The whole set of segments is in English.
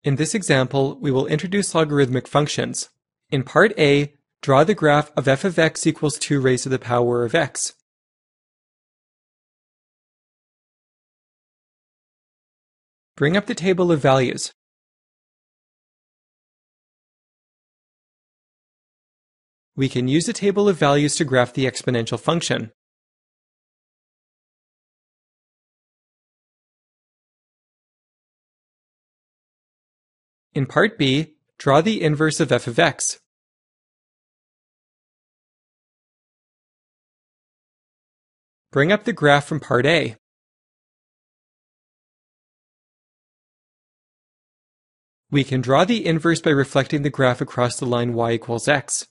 In this example, we will introduce logarithmic functions. In part A, draw the graph of f of x equals 2 raised to the power of x. Bring up the table of values. We can use the table of values to graph the exponential function. In part B, draw the inverse of f of x. Bring up the graph from part A. We can draw the inverse by reflecting the graph across the line y equals x.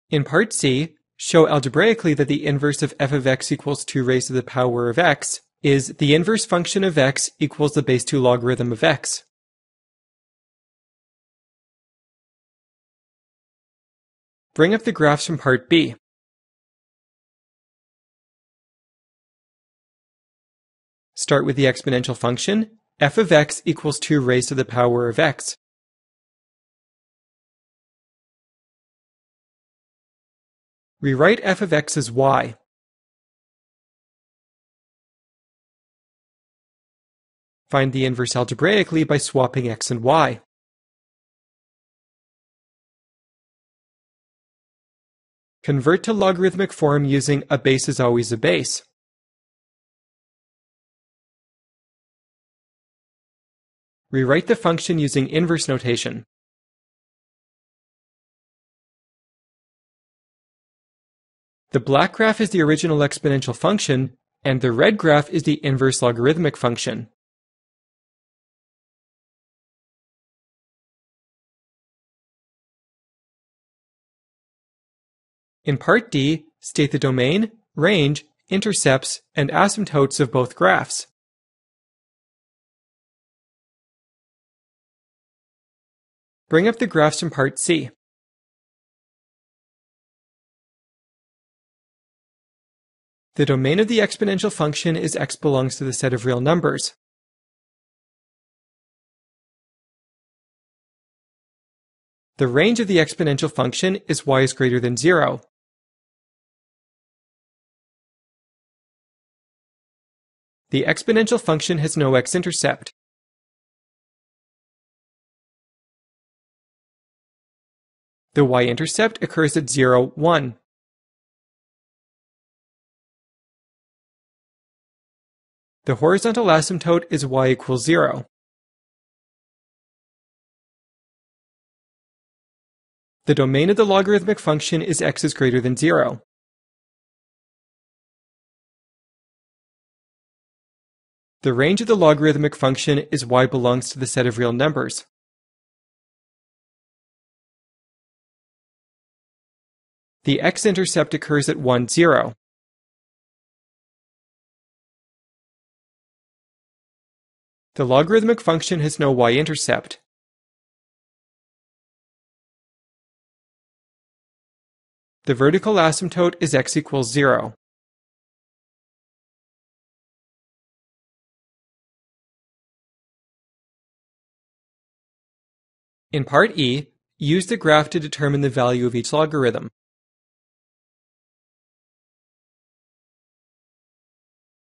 In part C, show algebraically that the inverse of f of x equals 2 raised to the power of x is the inverse function of x equals the base 2 logarithm of x. Bring up the graphs from part B. Start with the exponential function, f of x equals 2 raised to the power of x. Rewrite f of x as y. Find the inverse algebraically by swapping x and y. Convert to logarithmic form using a base is always a base. Rewrite the function using inverse notation. The black graph is the original exponential function, and the red graph is the inverse logarithmic function. In part D, state the domain, range, intercepts, and asymptotes of both graphs. Bring up the graphs from part C. The domain of the exponential function is x belongs to the set of real numbers. The range of the exponential function is y is greater than 0. The exponential function has no x-intercept. The y-intercept occurs at 0, 1. The horizontal asymptote is y equals 0. The domain of the logarithmic function is x is greater than 0. The range of the logarithmic function is y belongs to the set of real numbers. The x-intercept occurs at 1, 0. The logarithmic function has no y-intercept. The vertical asymptote is x equals 0. In part E, use the graph to determine the value of each logarithm.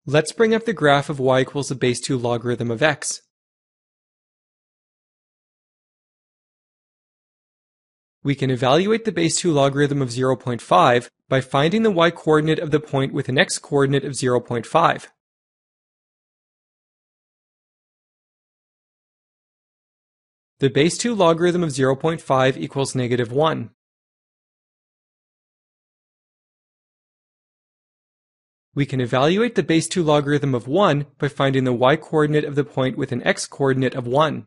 Let's bring up the graph of y equals the base 2 logarithm of x. We can evaluate the base 2 logarithm of 0.5 by finding the y-coordinate of the point with an x-coordinate of 0.5. The base 2 logarithm of 0.5 equals negative 1. We can evaluate the base 2 logarithm of 1 by finding the y-coordinate of the point with an x-coordinate of 1.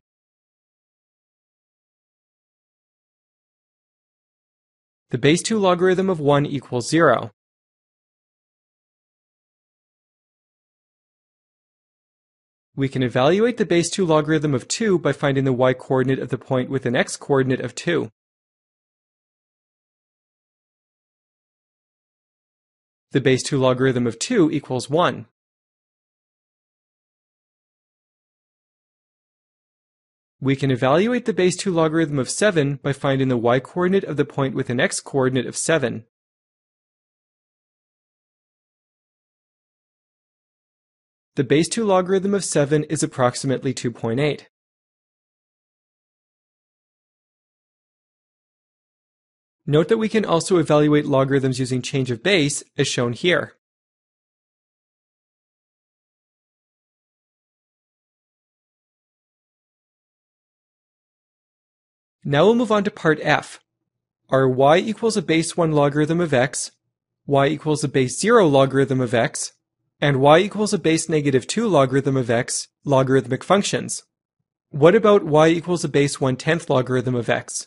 The base 2 logarithm of 1 equals 0. We can evaluate the base 2 logarithm of 2 by finding the y-coordinate of the point with an x-coordinate of 2. the base 2 logarithm of 2 equals 1. We can evaluate the base 2 logarithm of 7 by finding the y-coordinate of the point with an x-coordinate of 7. The base 2 logarithm of 7 is approximately 2.8. Note that we can also evaluate logarithms using change of base, as shown here. Now we'll move on to part F. Our y equals a base 1 logarithm of x, y equals a base 0 logarithm of x, and y equals a base negative 2 logarithm of x logarithmic functions. What about y equals a base 1/10 logarithm of x?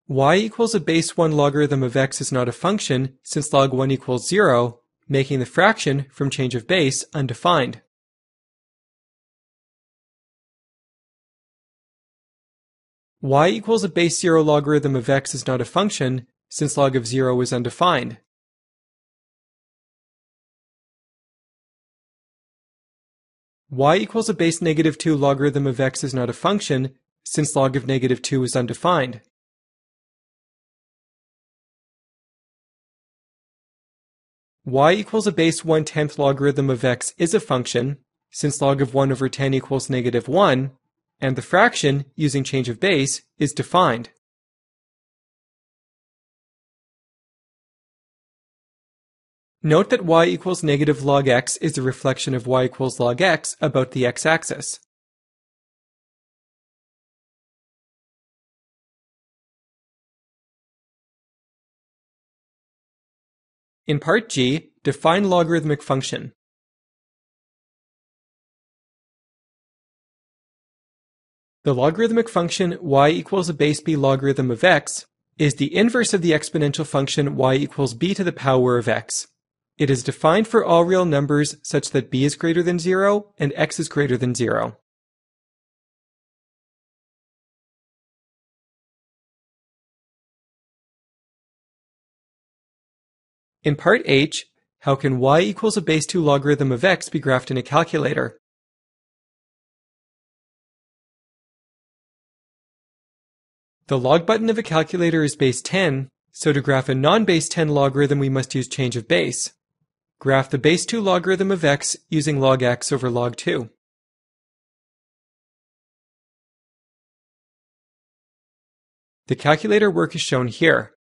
Y equals a base 1 logarithm of x is not a function since log 1 equals 0, making the fraction from change of base undefined. Y equals a base 0 logarithm of x is not a function since log of 0 is undefined. Y equals a base negative 2 logarithm of x is not a function since log of negative 2 is undefined. Y equals a base 1/10 logarithm of x is a function since log of 1 over 10 equals negative 1, and the fraction, using change of base, is defined. Note that y equals negative log x is a reflection of y equals log x about the x-axis. In part G, define logarithmic function. The logarithmic function y equals a base b logarithm of x is the inverse of the exponential function y equals b to the power of x. It is defined for all real numbers such that b is greater than 0 and x is greater than 0. In part H, how can y equals a base 2 logarithm of x be graphed in a calculator? The log button of a calculator is base 10, so to graph a non-base 10 logarithm we must use change of base. Graph the base 2 logarithm of x using log x over log 2. The calculator work is shown here.